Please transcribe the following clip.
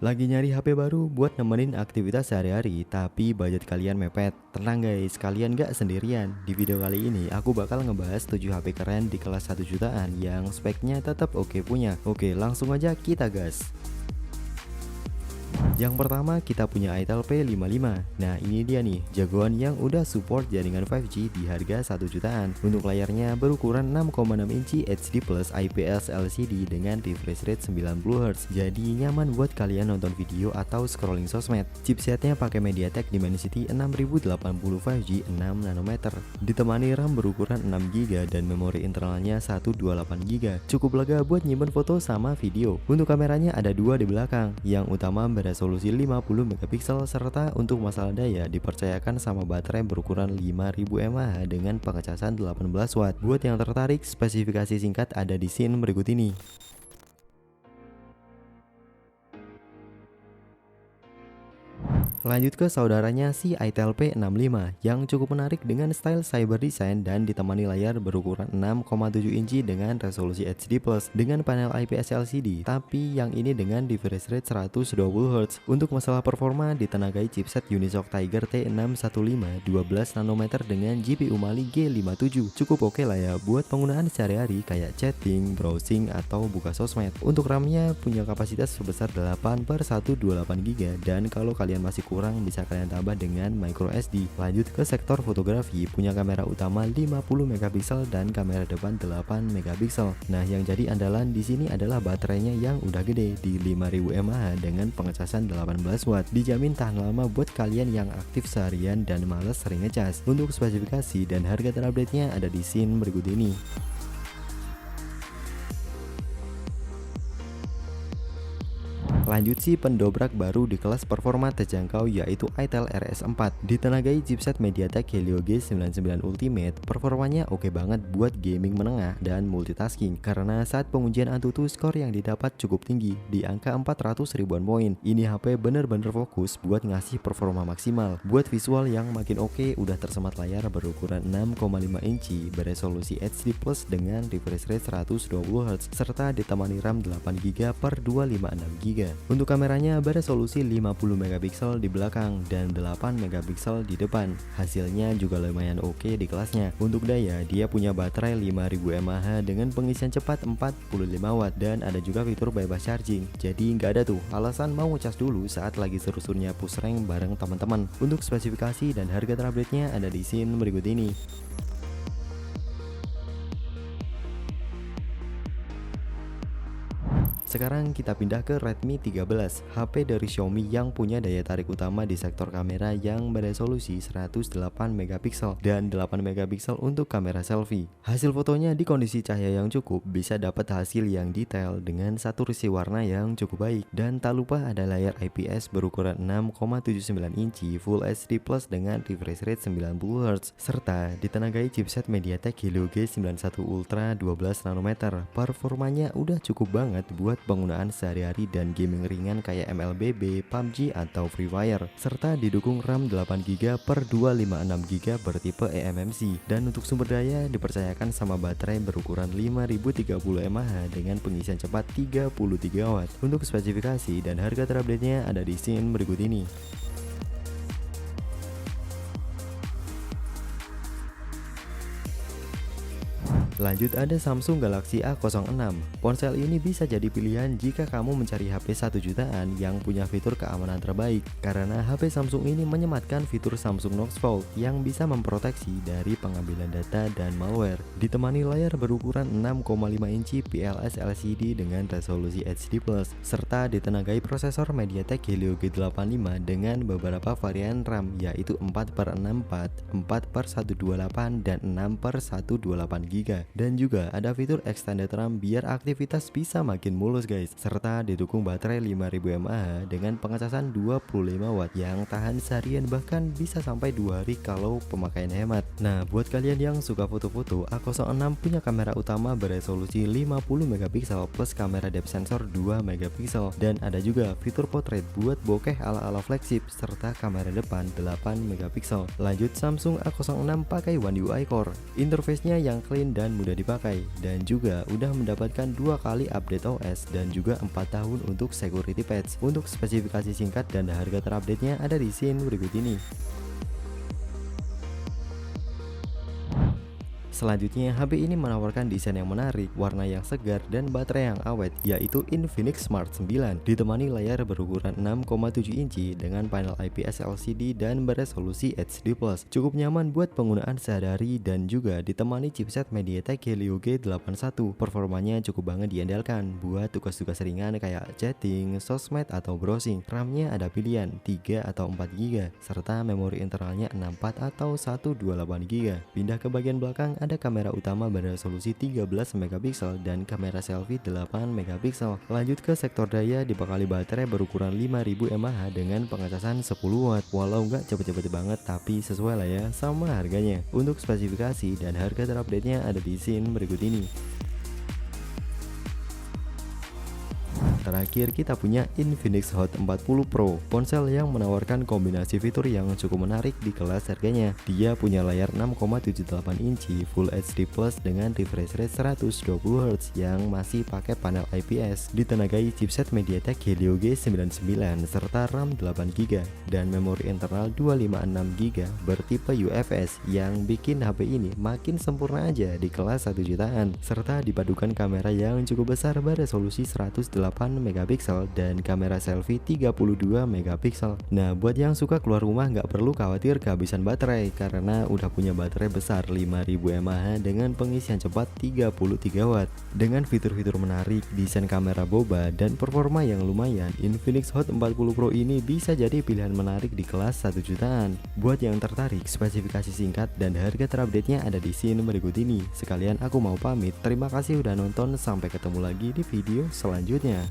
Lagi nyari HP baru buat nemenin aktivitas sehari-hari, tapi budget kalian mepet. Tenang guys, kalian gak sendirian. Di video kali ini aku bakal ngebahas 7 HP keren di kelas 1 jutaan yang speknya tetap oke punya. Oke, langsung aja kita gas. Yang pertama kita punya Itel P55. Nah ini dia nih, jagoan yang udah support jaringan 5G di harga 1 jutaan. Untuk layarnya berukuran 6,6 inci HD Plus IPS LCD dengan refresh rate 90Hz. Jadi nyaman buat kalian nonton video atau scrolling sosmed. Chipsetnya pakai MediaTek Dimensity 6080 5G 6 nanometer. Ditemani RAM berukuran 6GB dan memori internalnya 128GB. Cukup lega buat nyimpen foto sama video. Untuk kameranya ada dua di belakang. Yang utama beresolusi 50 megapiksel serta untuk masalah daya dipercayakan sama baterai berukuran 5000 mAh dengan pengecasan 18 watt. Buat yang tertarik, spesifikasi singkat ada di scene berikut ini. Lanjut ke saudaranya si Itel P65 yang cukup menarik dengan style cyber design dan ditemani layar berukuran 6,7 inci dengan resolusi HD Plus dengan panel IPS LCD, tapi yang ini dengan refresh rate 120Hz. Untuk masalah performa ditenagai chipset Unisoc Tiger T615 12 nanometer dengan GPU Mali G57. Cukup oke lah ya buat penggunaan sehari-hari kayak chatting, browsing, atau buka sosmed. Untuk RAM-nya punya kapasitas sebesar 8/128GB dan kalau kalian masih kurang bisa kalian tambah dengan micro SD. Lanjut ke sektor fotografi, punya kamera utama 50 megapiksel dan kamera depan 8 megapiksel. Nah, yang jadi andalan di sini adalah baterainya yang udah gede di 5000 mAh dengan pengecasan 18 watt. Dijamin tahan lama buat kalian yang aktif seharian dan males sering ngecas. Untuk spesifikasi dan harga terupdate-nya ada di scene berikut ini. Lanjut sih pendobrak baru di kelas performa terjangkau yaitu Itel RS4. Ditenagai chipset MediaTek Helio G99 Ultimate, performanya oke banget buat gaming menengah dan multitasking karena saat pengujian Antutu skor yang didapat cukup tinggi di angka 400 ribuan poin. Ini HP bener-bener fokus buat ngasih performa maksimal. Buat visual yang makin oke, udah tersemat layar berukuran 6,5 inci beresolusi HD Plus dengan refresh rate 120Hz serta ditemani RAM 8GB per 256GB. Untuk kameranya beresolusi 50 megapiksel di belakang dan 8 megapiksel di depan. Hasilnya juga lumayan oke di kelasnya. Untuk daya, dia punya baterai 5000 mAh dengan pengisian cepat 45 watt dan ada juga fitur bebas charging. Jadi nggak ada tuh alasan mau ngecas dulu saat lagi seru-serunya push rank bareng teman-teman. Untuk spesifikasi dan harga terupdate-nya ada di scene berikut ini. Sekarang kita pindah ke Redmi 13, HP dari Xiaomi yang punya daya tarik utama di sektor kamera yang beresolusi 108 megapiksel dan 8 megapiksel untuk kamera selfie. Hasil fotonya di kondisi cahaya yang cukup bisa dapat hasil yang detail dengan saturasi warna yang cukup baik. Dan tak lupa ada layar IPS berukuran 6,79 inci Full HD Plus dengan refresh rate 90Hz serta ditenagai chipset MediaTek Helio G91 Ultra 12 nanometer. Performanya udah cukup banget buat penggunaan sehari-hari dan gaming ringan kayak MLBB, PUBG, atau Free Fire serta didukung RAM 8GB per 256GB bertipe eMMC. Dan untuk sumber daya dipercayakan sama baterai berukuran 5030 mAh dengan pengisian cepat 33 watt. Untuk spesifikasi dan harga terupdate-nya ada di scene berikut ini. Lanjut ada Samsung Galaxy A06. Ponsel ini bisa jadi pilihan jika kamu mencari HP 1 jutaan yang punya fitur keamanan terbaik karena HP Samsung ini menyematkan fitur Samsung Knox Vault yang bisa memproteksi dari pengambilan data dan malware. Ditemani layar berukuran 6,5 inci PLS LCD dengan resolusi HD Plus serta ditenagai prosesor MediaTek Helio G85 dengan beberapa varian RAM yaitu 4/64, 4/128 dan 6/128GB. Dan juga ada fitur extended RAM biar aktivitas bisa makin mulus guys. Serta didukung baterai 5000 mAh dengan pengecasan 25 watt yang tahan seharian bahkan bisa sampai 2 hari kalau pemakaian hemat. Nah buat kalian yang suka foto-foto, A06 punya kamera utama beresolusi 50 megapiksel plus kamera depth sensor 2 megapiksel dan ada juga fitur portrait buat bokeh ala-ala flagship serta kamera depan 8 megapiksel. Lanjut Samsung A06 pakai One UI Core. Interface-nya yang clean dan mudah dipakai dan juga udah mendapatkan 2 kali update OS dan juga 4 tahun untuk security patch. Untuk spesifikasi singkat dan harga terupdate-nya ada di scene berikut ini. Selanjutnya, HP ini menawarkan desain yang menarik, warna yang segar, dan baterai yang awet, yaitu Infinix Smart 9, ditemani layar berukuran 6,7 inci dengan panel IPS LCD dan beresolusi HD+. Cukup nyaman buat penggunaan sehari-hari dan juga ditemani chipset MediaTek Helio G81. Performanya cukup banget diandalkan buat tugas-tugas ringan kayak chatting, sosmed, atau browsing. RAM-nya ada pilihan 3 atau 4 GB, serta memori internalnya 64 atau 128 GB. Pindah ke bagian belakang, ada kamera utama beresolusi 13 megapiksel dan kamera selfie 8 megapiksel. Lanjut ke sektor daya, dibekali baterai berukuran 5000 mAh dengan pengecasan 10 watt. Walau nggak cepet-cepet banget, tapi sesuai lah ya sama harganya. Untuk spesifikasi dan harga terupdate-nya ada di scene berikut ini. Terakhir kita punya Infinix Hot 40 Pro, ponsel yang menawarkan kombinasi fitur yang cukup menarik di kelas harganya. Dia punya layar 6,78 inci Full HD Plus dengan refresh rate 120Hz yang masih pakai panel IPS, ditenagai chipset MediaTek Helio G99 serta RAM 8GB dan memori internal 256GB bertipe UFS yang bikin HP ini makin sempurna aja di kelas 1 jutaan, serta dipadukan kamera yang cukup besar beresolusi 108 megapiksel dan kamera selfie 32 megapiksel. Nah, buat yang suka keluar rumah nggak perlu khawatir kehabisan baterai karena udah punya baterai besar 5000 mAh dengan pengisian cepat 33 watt. Dengan fitur-fitur menarik, desain kamera boba, dan performa yang lumayan, Infinix Hot 40 Pro ini bisa jadi pilihan menarik di kelas 1 jutaan. Buat yang tertarik, spesifikasi singkat dan harga terupdate-nya ada di scene berikut ini. Sekalian aku mau pamit, terima kasih udah nonton, sampai ketemu lagi di video selanjutnya.